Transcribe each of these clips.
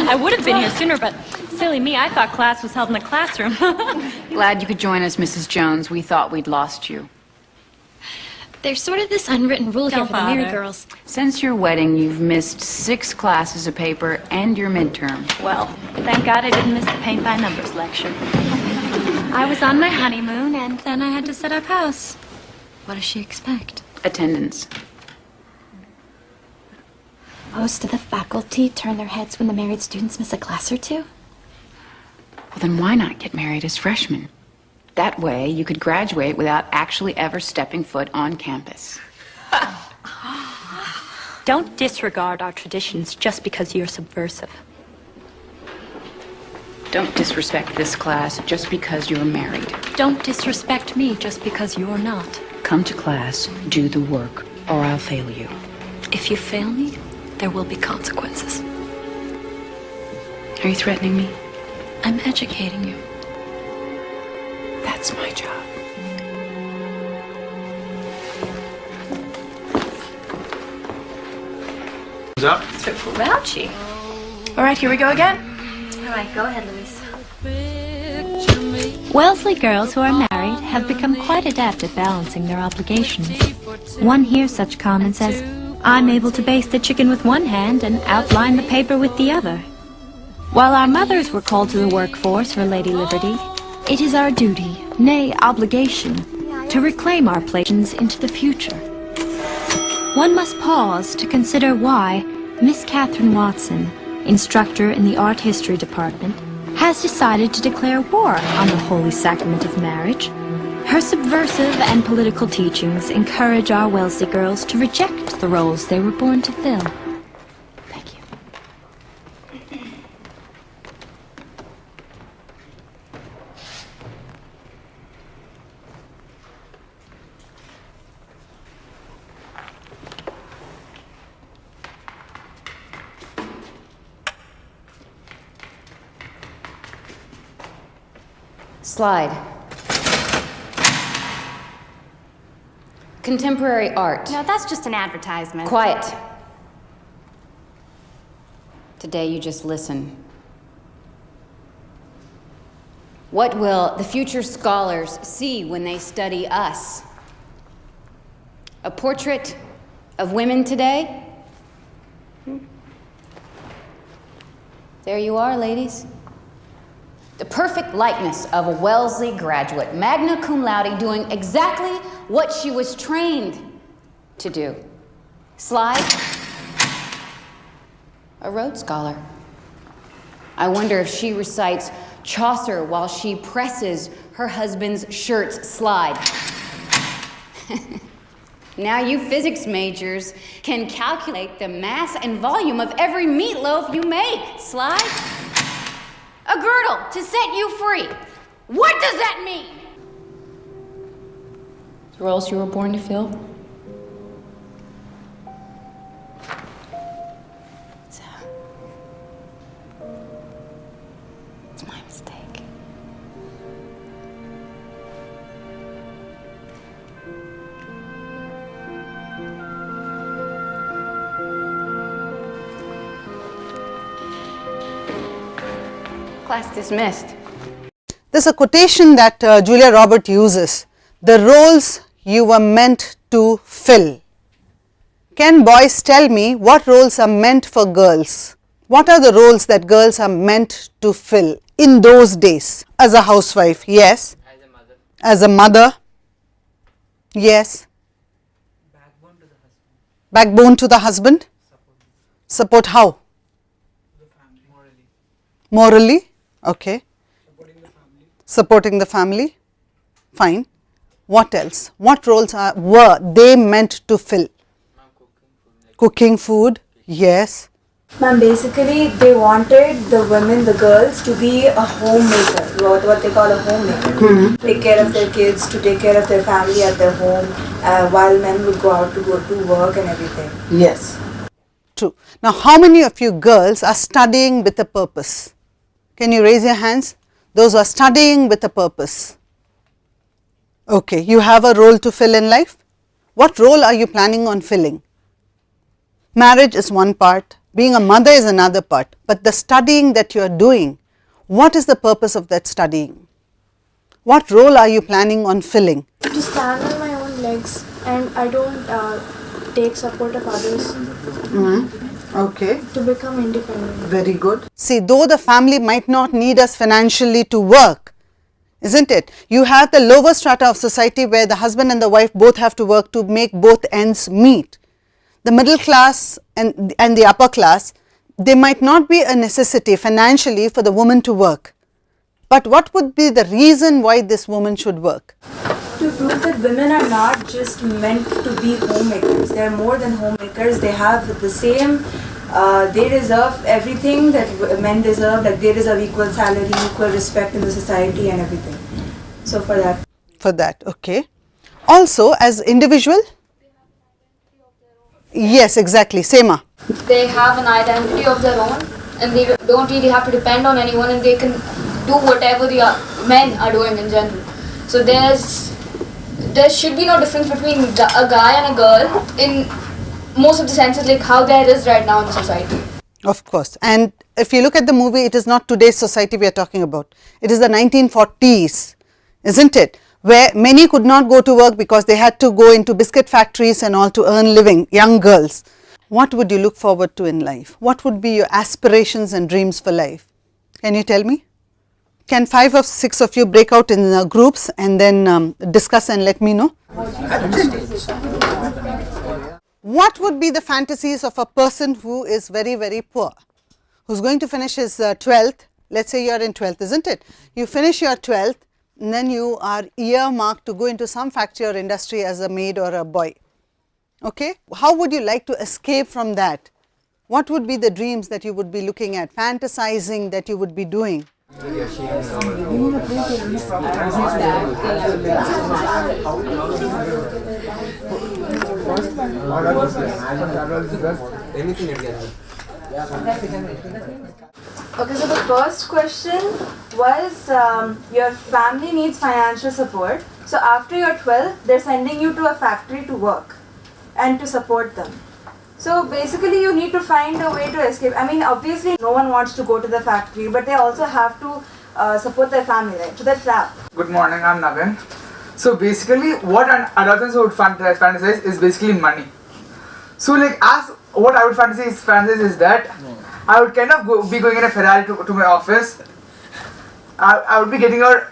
I would have been here sooner, but silly me, I thought class was held in the classroom. Glad you could join us, Mrs. Jones. We thought we'd lost you. There's sort of this unwritten rule here for the married girls. Since your wedding, you've missed 6 classes of paper and your midterm. Well, thank God I didn't miss the paint by numbers lecture. I was on my honeymoon, and then I had to set up house. What does she expect? Attendance. Most of the faculty turn their heads when the married students miss a class or two. Well, then why not get married as freshmen? That way, you could graduate without actually ever stepping foot on campus. Don't disregard our traditions just because you're subversive. Don't disrespect this class just because you're married. Don't disrespect me just because you're not. Come to class, do the work, or I'll fail you. If you fail me, there will be consequences. Are you threatening me? I'm educating you. That's my job. Up. Raunchy. All right, here we go again. All right, go ahead, Louise. Wellesley girls who are married have become quite adept at balancing their obligations. One hears such comments as, "I'm able to baste the chicken with one hand and outline the paper with the other." While our mothers were called to the workforce for Lady Liberty, it is our duty, nay obligation, to reclaim our places into the future. One must pause to consider why Miss Catherine Watson, instructor in the art history department, has decided to declare war on the holy sacrament of marriage. Her subversive and political teachings encourage our Wellesley girls to reject the roles they were born to fill. Thank you. Slide. Contemporary art. No, that's just an advertisement. Quiet. Today you just listen. What will the future scholars see when they study us? A portrait of women today? There you are, ladies. The perfect likeness of a Wellesley graduate, magna cum laude, doing exactly what she was trained to do. Slide. A Rhodes Scholar. I wonder if she recites Chaucer while she presses her husband's shirts. Slide. Now you physics majors can calculate the mass and volume of every meatloaf you make. Slide. A girdle to set you free. What does that mean? The roles you were born to fill? It's my mistake. Class dismissed. There's a quotation that Julia Roberts uses, "The roles you were meant to fill." Can boys tell me what roles are meant for girls? What are the roles that girls are meant to fill in those days? As a housewife, yes. As a mother. As a mother, yes. Backbone to the husband. Backbone to the husband? Support how? The family. Morally. Morally? Okay. Supporting the family. Supporting the family? Fine. What else? What roles were they meant to fill? Cooking food? Yes. Ma'am, basically they wanted the women, the girls, to be a homemaker, what they call a homemaker. Take care of their kids, to take care of their family at their home, while men would go out to work and everything. Yes. True. Now, how many of you girls are studying with a purpose? Can you raise your hands? Those who are studying with a purpose. Okay, you have a role to fill in life. What role are you planning on filling? Marriage is one part, Being a mother is another part, but the studying that you are doing, what is the purpose of that studying? What role are you planning on filling? To stand on my own legs, and I don't take support of others. Okay. To become independent. Very good. See, though the family might not need us financially to work, isn't it? You have the lower strata of society where the husband and the wife both have to work to make both ends meet. The middle class and the upper class, there might not be a necessity financially for the woman to work. But what would be the reason why this woman should work? To prove that women are not just meant to be homemakers. They are more than homemakers. They have the same, they deserve everything that men deserve. Like they deserve equal salary, equal respect in the society and everything. So for that. For that, okay. Also as individual? Yes, exactly. Seema. They have an identity of their own and they don't really have to depend on anyone, and they can do whatever the men are doing in general. So there should be no difference between a guy and a girl in most of the senses, like how there is right now in the society. Of course. And if you look at the movie, it is not today's society we are talking about. It is the 1940s, isn't it? Where many could not go to work because they had to go into biscuit factories and all to earn living, young girls. What would you look forward to in life? What would be your aspirations and dreams for life? Can you tell me? Can 5 or 6 of you break out in groups and then discuss and let me know? What would be the fantasies of a person who is very, very poor, who's going to finish his 12th, let's say you are in 12th, isn't it? You finish your 12th and then you are earmarked to go into some factory or industry as a maid or a boy. Okay? How would you like to escape from that? What would be the dreams that you would be looking at, fantasizing that you would be doing? Okay, so the first question was your family needs financial support. So after you're 12, they're sending you to a factory to work and to support them. So basically you need to find a way to escape. I mean, obviously no one wants to go to the factory, but they also have to support their family, right? So that's that. Good morning, I'm Navin. So basically what an adolescent would fantasize is basically money. So like as what I would fantasize is that I would kind of be going in a Ferrari to my office. I would be getting out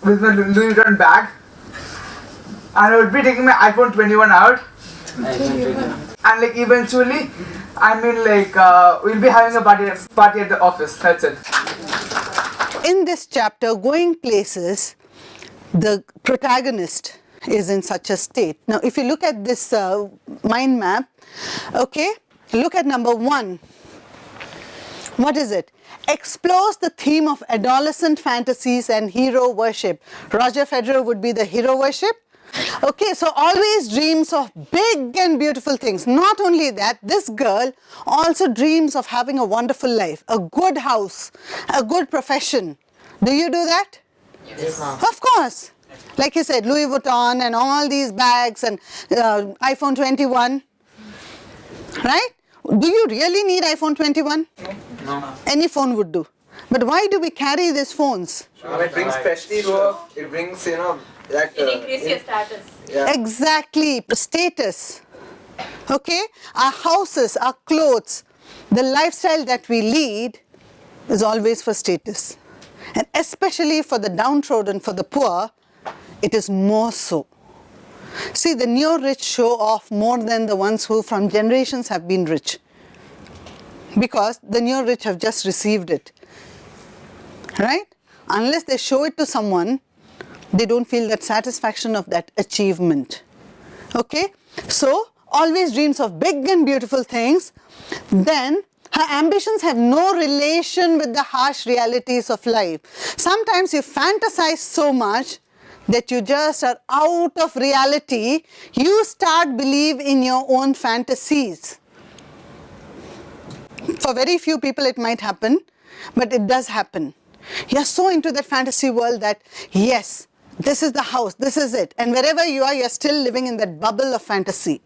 with my Louis Vuitton bag, and I would be taking my iPhone 21 out, and like eventually, I mean like we'll be having a party at the office. That's it. In this chapter, Going Places, the protagonist is in such a state. Now, if you look at this mind map, okay, look at number 1. What is it? Explores the theme of adolescent fantasies and hero worship. Roger Federer would be the hero worship. Okay, so always dreams of big and beautiful things. Not only that, this girl also dreams of having a wonderful life, a good house, a good profession. Do you do that? Yes, ma'am. Of course. Like you said, Louis Vuitton and all these bags and iPhone 21. Right? Do you really need iPhone 21? No. Any phone would do. But why do we carry these phones? It brings prestige, it brings, that... It increases your status. Yeah. Exactly, status. Okay? Our houses, our clothes, the lifestyle that we lead is always for status. And especially for the downtrodden, for the poor, it is more so. See, the neo-rich show off more than the ones who from generations have been rich. Because the neo-rich have just received it. Right? Unless they show it to someone, they don't feel that satisfaction of that achievement. Okay? So, always dreams of big and beautiful things. Then, her ambitions have no relation with the harsh realities of life. Sometimes you fantasize so much that you just are out of reality. You start believe in your own fantasies. For very few people it might happen, but it does happen. You're so into that fantasy world that yes, this is the house, this is it. And wherever you are, you're still living in that bubble of fantasy.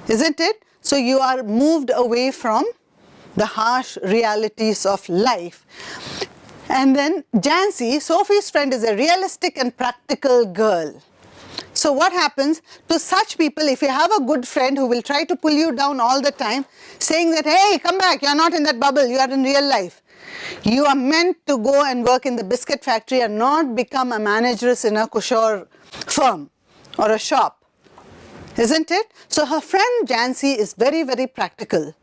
Isn't it? So you are moved away from the harsh realities of life. And then Jancy, Sophie's friend, is a realistic and practical girl. So what happens to such people, if you have a good friend who will try to pull you down all the time, saying that, hey, come back, you're not in that bubble, you are in real life. You are meant to go and work in the biscuit factory and not become a manageress in a kosher firm or a shop. Isn't it? So her friend Jancy is very, very practical.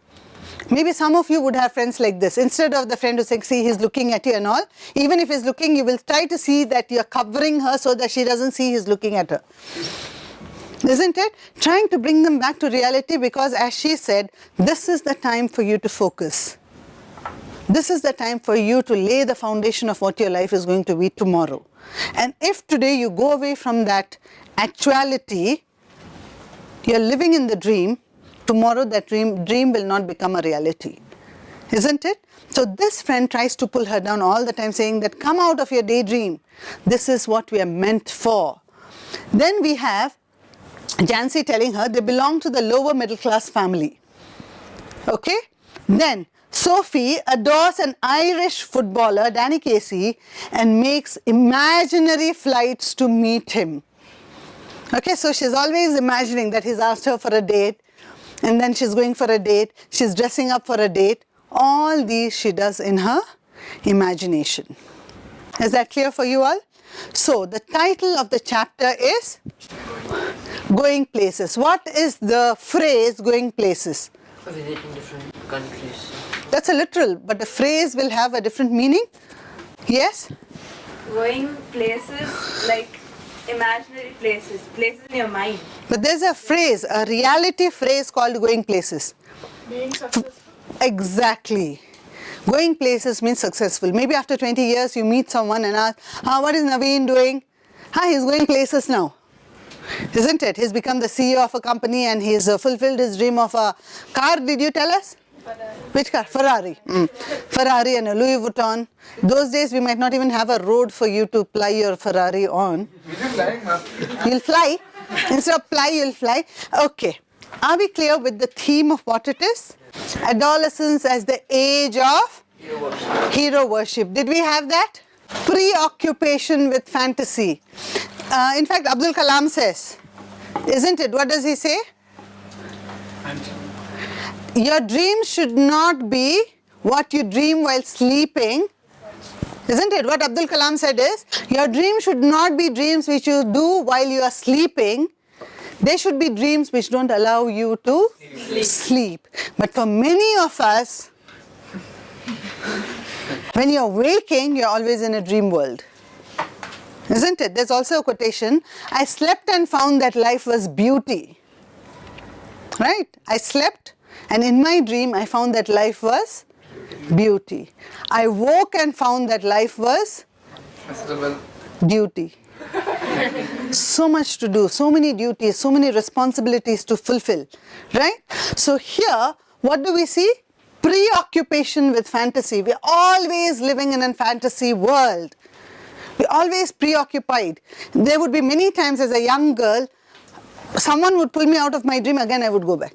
Maybe some of you would have friends like this. Instead of the friend who says, see, he's looking at you and all, even if he's looking, you will try to see that you're covering her so that she doesn't see he's looking at her. Isn't it? Trying to bring them back to reality, because as she said, this is the time for you to focus. This is the time for you to lay the foundation of what your life is going to be tomorrow. And if today you go away from that actuality, you're living in the dream, tomorrow that dream will not become a reality. Isn't it? So this friend tries to pull her down all the time, saying that come out of your daydream. This is what we are meant for. Then we have Jancy telling her they belong to the lower middle class family. Okay? Then Sophie adores an Irish footballer, Danny Casey, and makes imaginary flights to meet him. Okay, so she's always imagining that he's asked her for a date, and then she's going for a date, she's dressing up for a date. All these she does in her imagination. Is that clear for you all? So the title of the chapter is Going Places. What is the phrase going places? Visit in different countries. That's a literal, but the phrase will have a different meaning. Yes? Going places like imaginary places, places in your mind. But there's a phrase, a reality phrase called going places. Being successful. Exactly. Going places means successful. Maybe after 20 years you meet someone and ask, what is Naveen doing? He's going places now. Isn't it? He's become the CEO of a company and he's fulfilled his dream of a car. Did you tell us? Ferrari. Which car? Ferrari. Ferrari and a Louis Vuitton. Those days we might not even have a road for you to ply your Ferrari on. You'll fly. Instead of ply, you'll fly. Okay. Are we clear with the theme of what it is? Adolescence as the age of hero worship. Did we have that? Preoccupation with fantasy. In fact, Abdul Kalam says, isn't it? What does he say? Your dreams should not be what you dream while sleeping. Isn't it? What Abdul Kalam said is, your dreams should not be dreams which you do while you are sleeping. They should be dreams which don't allow you to sleep. But for many of us, when you're waking, you're always in a dream world. Isn't it? There's also a quotation, I slept and found that life was beauty. Right? I slept and in my dream I found that life was beauty. I woke and found that life was duty. So much to do, so many duties, so many responsibilities to fulfill. Right? So here, what do we see? Preoccupation with fantasy. We're always living in a fantasy world. We're always preoccupied. There would be many times as a young girl, someone would pull me out of my dream, again I would go back.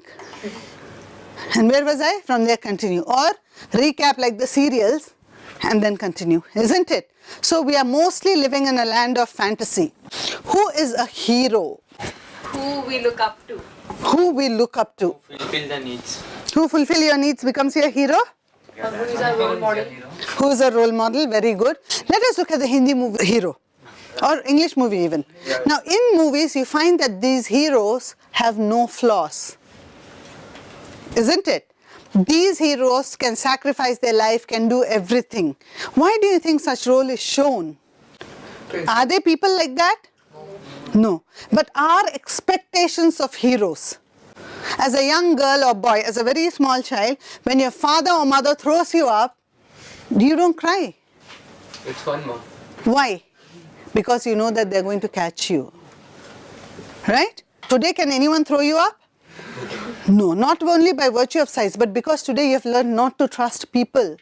And where was I? From there continue. Or recap like the serials and then continue. Isn't it? So we are mostly living in a land of fantasy. Who is a hero? Who we look up to. Who we look up to. Fulfill the needs. Who fulfill your needs becomes your hero? Who is our role model? Who is a role model? Very good. Let us look at the Hindi movie hero or English movie even. Now in movies you find that these heroes have no flaws. Isn't it? These heroes can sacrifice their life, can do everything. Why do you think such role is shown? Are there people like that? No. But our expectations of heroes. As a young girl or boy, as a very small child, when your father or mother throws you up, you don't cry. It's fun, mom. Why? Because you know that they're going to catch you. Right? Today, can anyone throw you up? No, not only by virtue of size, but because today you have learned not to trust people.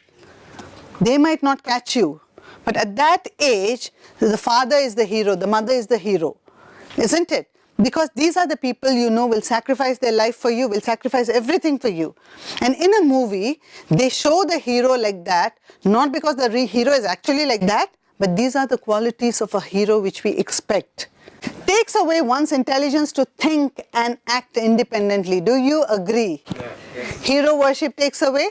They might not catch you. But at that age, the father is the hero, the mother is the hero. Isn't it? Because these are the people you know will sacrifice their life for you, will sacrifice everything for you. And in a movie, they show the hero like that, not because the hero is actually like that, but these are the qualities of a hero which we expect. Takes away one's intelligence to think and act independently. Do you agree? Hero worship takes away,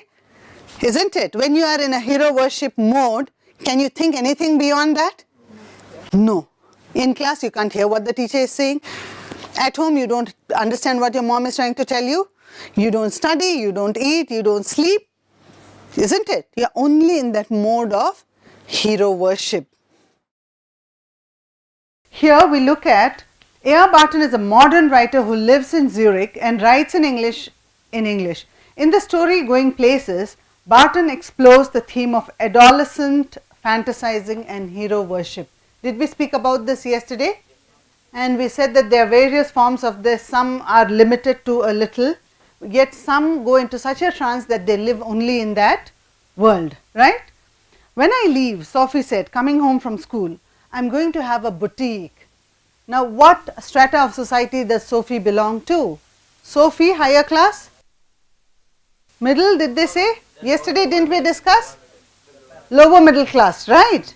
isn't it? When you are in a hero worship mode, can you think anything beyond that? No. In class, you can't hear what the teacher is saying. At home, you don't understand what your mom is trying to tell you. You don't study, you don't eat, you don't sleep. Isn't it? You're only in that mode of hero worship. Here we look at A.R. Barton is a modern writer who lives in Zurich and writes in English. In the story Going Places, Barton explores the theme of adolescent fantasizing and hero worship. Did we speak about this yesterday? And we said that there are various forms of this. Some are limited to a little, yet some go into such a trance that they live only in that world, right? When I leave, Sophie said, coming home from school, I am going to have a boutique. Now, what strata of society does Sophie belong to? Sophie, higher class? Middle, did they say? Yesterday, didn't we discuss? Lower middle class, right?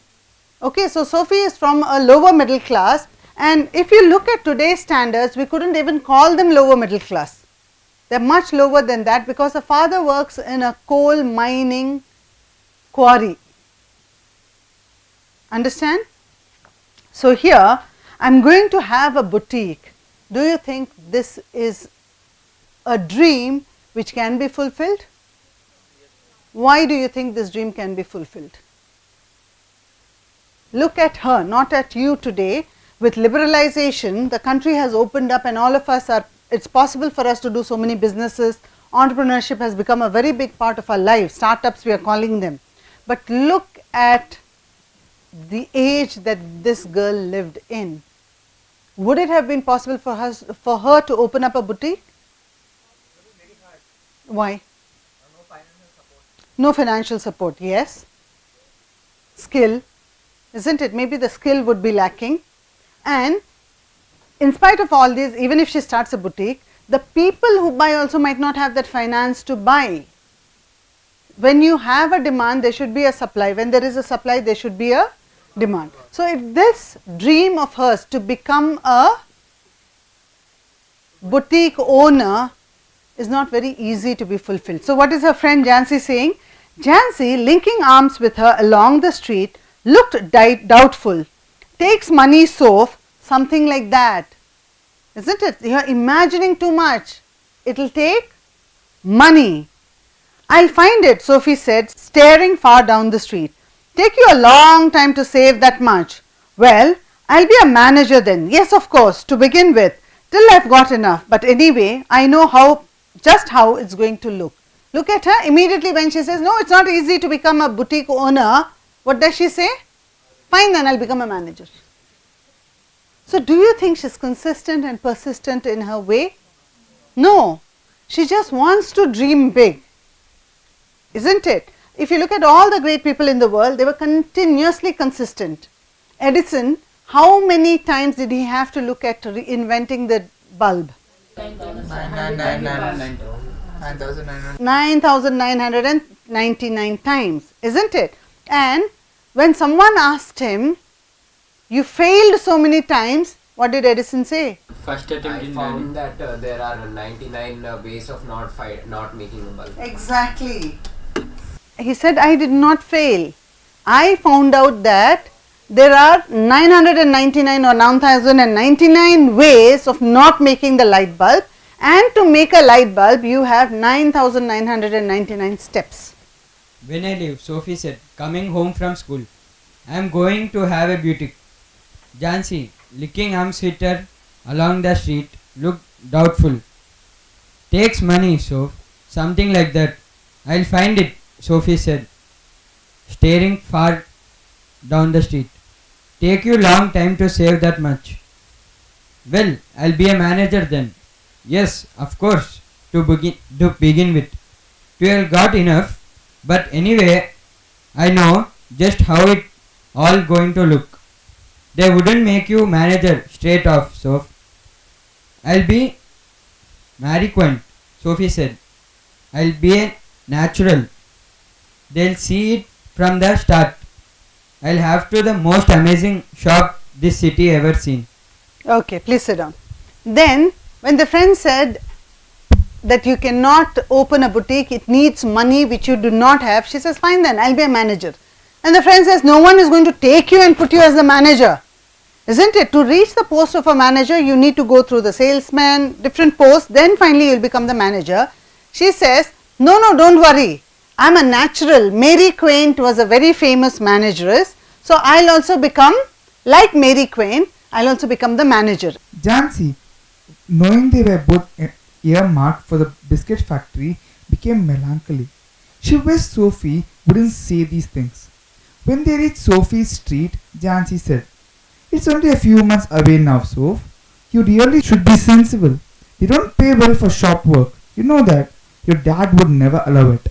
Okay, so Sophie is from a lower middle class, and if you look at today's standards, we couldn't even call them lower middle class. They are much lower than that because her father works in a coal mining quarry. Understand? So here, I am going to have a boutique. Do you think this is a dream which can be fulfilled? Why do you think this dream can be fulfilled? Look at her, not at you today. With liberalization, the country has opened up and all of us are, it's possible for us to do so many businesses. Entrepreneurship has become a very big part of our lives, startups we are calling them. But look at the age that this girl lived in. Would it have been possible for her to open up a boutique? Why? No financial support, yes. Skill. Isn't it? Maybe the skill would be lacking, and in spite of all this, even if she starts a boutique, the people who buy also might not have that finance to buy. When you have a demand, there should be a supply. When there is a supply, there should be a demand. So, if this dream of hers to become a boutique owner is not very easy to be fulfilled. So, what is her friend Jancy saying? Jancy, linking arms with her along the street, looked doubtful. Takes money, Soph, something like that. Isn't it? You are imagining too much. It will take money. I'll find it, Sophie said, staring far down the street. Take you a long time to save that much. Well, I'll be a manager then. Yes, of course, to begin with, till I've got enough. But anyway, I know just how it's going to look. Look at her immediately when she says, no, it's not easy to become a boutique owner. What does she say? Fine, then I'll become a manager. So, do you think she's consistent and persistent in her way? No, she just wants to dream big, isn't it? If you look at all the great people in the world, they were continuously consistent. Edison, how many times did he have to look at reinventing the bulb? 9,999 times, isn't it? And when someone asked him, you failed so many times, what did Edison say? First attempt I found that there are 99 ways of not making a bulb. Exactly. He said, I did not fail. I found out that there are 999 or 9,099 ways of not making the light bulb, and to make a light bulb you have 9,999 steps. When I leave, Sophie said, coming home from school, I am going to have a boutique. Jancy, licking arms with her along the street, looked doubtful. Takes money, Soph, something like that. I'll find it, Sophie said, staring far down the street. Take you long time to save that much. Well, I'll be a manager then. Yes, of course, to begin with. 12 got enough, but anyway, I know just how it all going to look. They wouldn't make you manager straight off, Soph. I'll be Mary Quant, Sophie said. I'll be a natural. They'll see it from the start. I'll have to the most amazing shop this city ever seen. Okay, please sit down. Then, when the friend said that you cannot open a boutique, it needs money which you do not have, she says, fine then, I'll be a manager. And the friend says, no one is going to take you and put you as the manager. Isn't it? To reach the post of a manager, you need to go through the salesman, different posts, then finally you will become the manager. She says, no, don't worry. I'm a natural. Mary Quant was a very famous manageress. So I'll also become, like Mary Quant, I'll also become the manager. Jansi, knowing they were both earmarked for the biscuit factory, became melancholy. She wished Sophie wouldn't say these things. When they reached Sophie's street, Jansi said, it's only a few months away now, Soph. You really should be sensible. They don't pay well for shop work. You know that. Your dad would never allow it.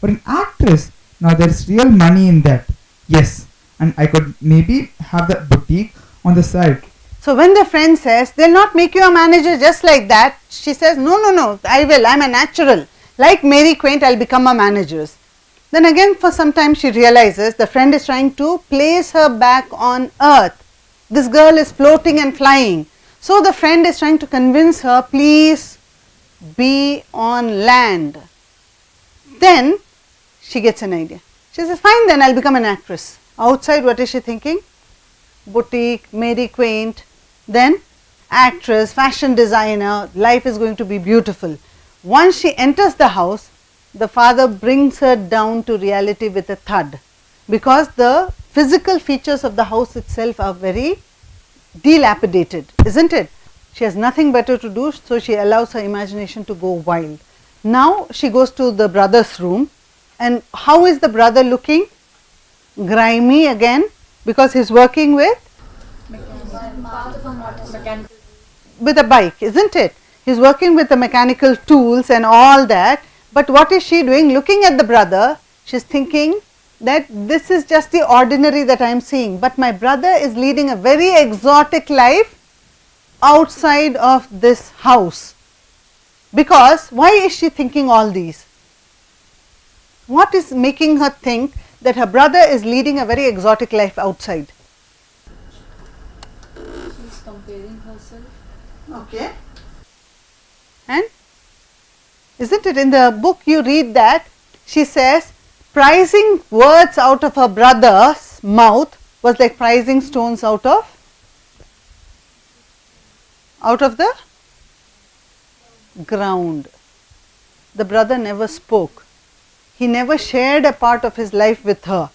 Or an actress. Now there's real money in that. Yes. And I could maybe have that boutique on the side. So when the friend says, they'll not make you a manager just like that, she says, no, I will. I'm a natural. Like Mary Quant, I'll become a manager. Then again, for some time, she realizes the friend is trying to place her back on earth. This girl is floating and flying. So the friend is trying to convince her, please be on land. Then she gets an idea. She says, fine then, I'll become an actress. Outside, what is she thinking? Boutique, Mary Quant, then actress, fashion designer, life is going to be beautiful. Once she enters the house, the father brings her down to reality with a thud, because the physical features of the house itself are very dilapidated, isn't it? She has nothing better to do, so she allows her imagination to go wild. Now she goes to the brother's room, and how is the brother looking? Grimy again, because he's working with a bike, isn't it? He's working with the mechanical tools and all that. But what is she doing? Looking at the brother, she's thinking that this is just the ordinary that I am seeing, but my brother is leading a very exotic life outside of this house. Because why is she thinking all these? What is making her think that her brother is leading a very exotic life outside? She's comparing herself. Okay. And isn't it in the book you read that she says prizing words out of her brother's mouth was like prizing stones out of the ground. The brother never spoke. He never shared a part of his life with her,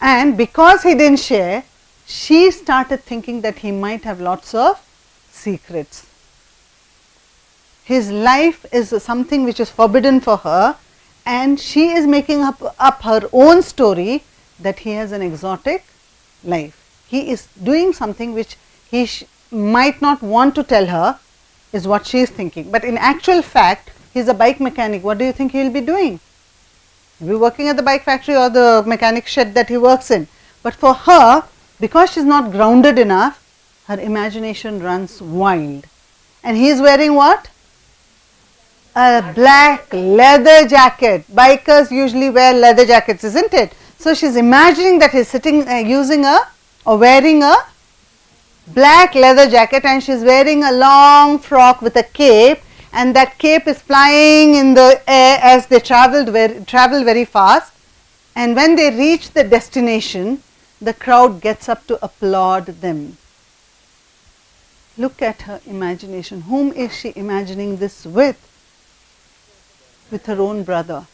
and because he didn't share, she started thinking that he might have lots of secrets. His life is something which is forbidden for her, and she is making up her own story that he has an exotic life. He is doing something which he might not want to tell her, is what she is thinking. But in actual fact, he is a bike mechanic. What do you think he will be doing? He will be working at the bike factory or the mechanic shed that he works in. But for her, because she is not grounded enough, her imagination runs wild. And he is wearing what? A black leather jacket. Bikers usually wear leather jackets, isn't it? So she is imagining that he is sitting wearing a black leather jacket, and she is wearing a long frock with a cape, and that cape is flying in the air as they travel very fast. And when they reach the destination, the crowd gets up to applaud them. Look at her imagination. Whom is she imagining this with? With her own brother.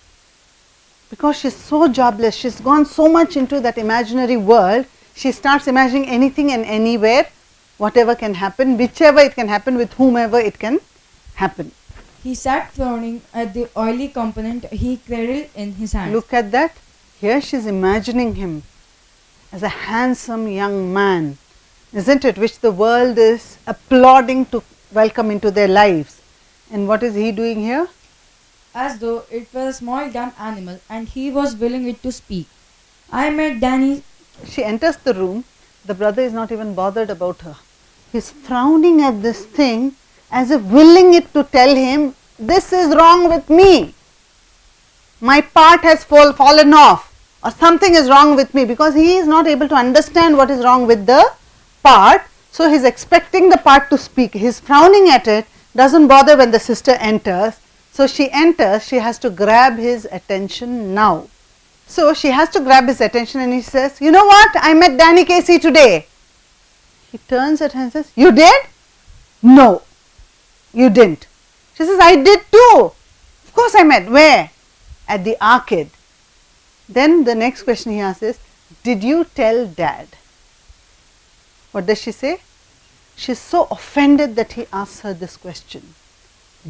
Because she is so jobless, she has gone so much into that imaginary world, she starts imagining anything and anywhere, whatever can happen, whichever it can happen, with whomever it can happen. He sat frowning at the oily component he cradled in his hand. Look at that. Here she is imagining him as a handsome young man, isn't it, which the world is applauding to welcome into their lives. And what is he doing here? As though it was a small dumb animal and he was willing it to speak. I met Danny. She enters the room. The brother is not even bothered about her. He is frowning at this thing as if willing it to tell him, this is wrong with me. My part has fallen off, or something is wrong with me, because he is not able to understand what is wrong with the part. So he is expecting the part to speak. He is frowning at it, doesn't bother when the sister enters. So she enters, she has to grab his attention now. So she has to grab his attention and he says, you know what, I met Danny Casey today. He turns at her and says, you did? No, you didn't. She says, I did too. Of course I met. Where? At the arcade. Then the next question he asks is, did you tell Dad? What does she say? She is so offended that he asks her this question,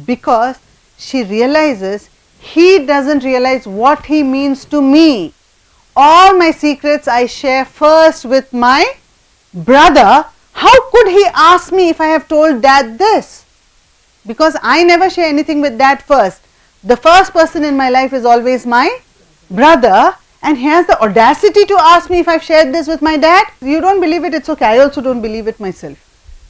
because she realizes he doesn't realize what he means to me. All my secrets I share first with my brother. How could he ask me if I have told Dad this? Because I never share anything with Dad first. The first person in my life is always my brother, and he has the audacity to ask me if I have shared this with my dad. You don't believe it, it's okay. I also don't believe it myself.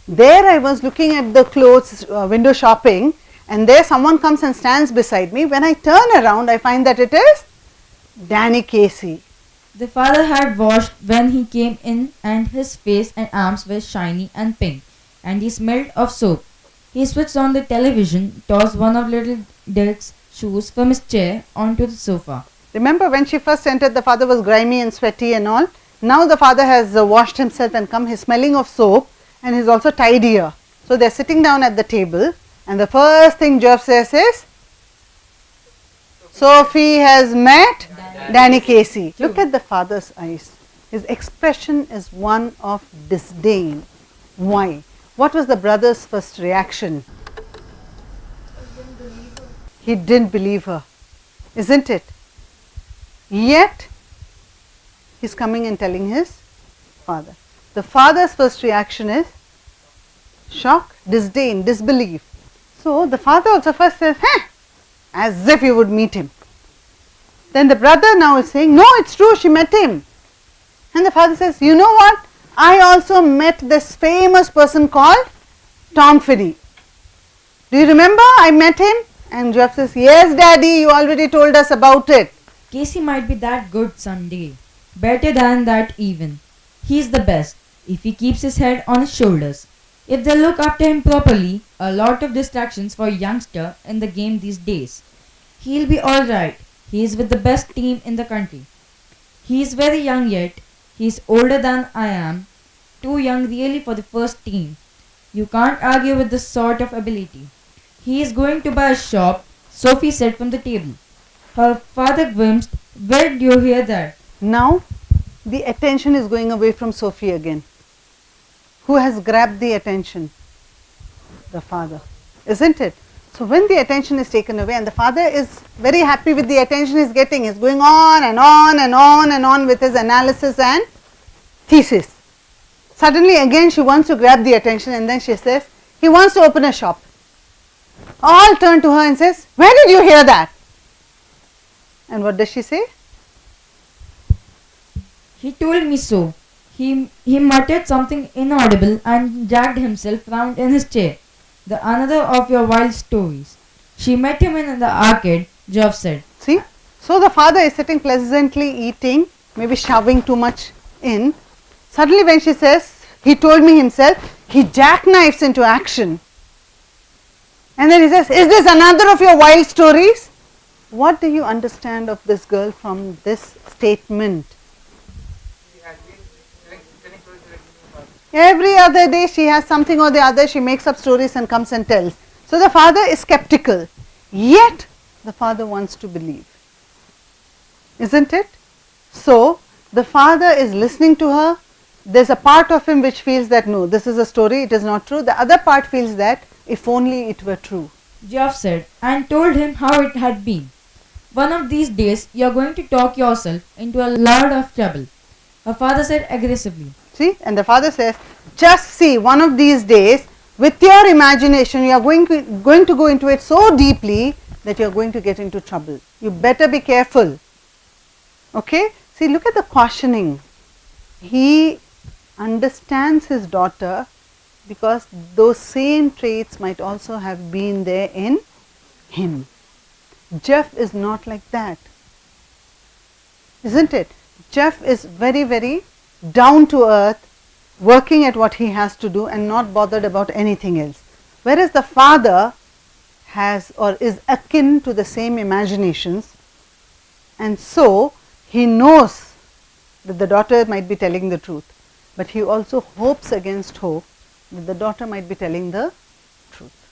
There I was looking at the clothes, window shopping, and there someone comes and stands beside me. When I turn around, I find that it is Danny Casey. The father had washed when he came in, and his face and arms were shiny and pink, and he smelled of soap. He switched on the television, tossed one of little Dirk's shoes from his chair onto the sofa. Remember when she first entered, the father was grimy and sweaty and all. Now the father has washed himself and come, he's smelling of soap, and he's also tidier. So they're sitting down at the table, and the first thing Jeff says is, Sophie has met Danny Casey. Look at the father's eyes. His expression is one of disdain. Why? What was the brother's first reaction? He didn't believe her, isn't it? Yet, he's coming and telling his father. The father's first reaction is shock, disdain, disbelief. So, the father also first says, as if you would meet him. Then the brother now is saying, no, it's true, she met him. And the father says, you know what? I also met this famous person called Tom Finney. Do you remember I met him? And Jeff says, yes, Daddy, you already told us about it. Casey might be that good someday. Better than that even. He's the best if he keeps his head on his shoulders. If they look after him properly, a lot of distractions for a youngster in the game these days. He'll be alright. He is with the best team in the country. He is very young yet. He is older than I am. Too young really for the first team. You can't argue with this sort of ability. He is going to buy a shop, Sophie said from the table. Her father grimaced. Where did you hear that? Now, the attention is going away from Sophie again. Who has grabbed the attention? The father, isn't it? So when the attention is taken away, and the father is very happy with the attention he's getting, he's going on and on and on and on with his analysis and thesis. Suddenly again she wants to grab the attention, and then she says, he wants to open a shop. All turn to her and says, where did you hear that? And what does she say? He told me so. He muttered something inaudible and dragged himself round in his chair. The another of your wild stories. She met him in the arcade, Geoff said. See? So the father is sitting pleasantly eating, maybe shoving too much in. Suddenly when she says, he told me himself, he jackknifes into action. And then he says, is this another of your wild stories? What do you understand of this girl from this statement? Every other day she has something or the other, she makes up stories and comes and tells. So the father is skeptical, yet the father wants to believe, isn't it? So the father is listening to her. There's a part of him which feels that no, this is a story, it is not true. The other part feels that if only it were true. Geoff said, and told him how it had been. One of these days you are going to talk yourself into a lot of trouble, her father said aggressively. See, and the father says, just see, one of these days, with your imagination, you are going to go into it so deeply that you are going to get into trouble. You better be careful. Okay? See, look at the cautioning. He understands his daughter, because those same traits might also have been there in him. Jeff is not like that, isn't it? Jeff is very, very down to earth, working at what he has to do and not bothered about anything else. Whereas the father has or is akin to the same imaginations, and so he knows that the daughter might be telling the truth, but he also hopes against hope that the daughter might be telling the truth.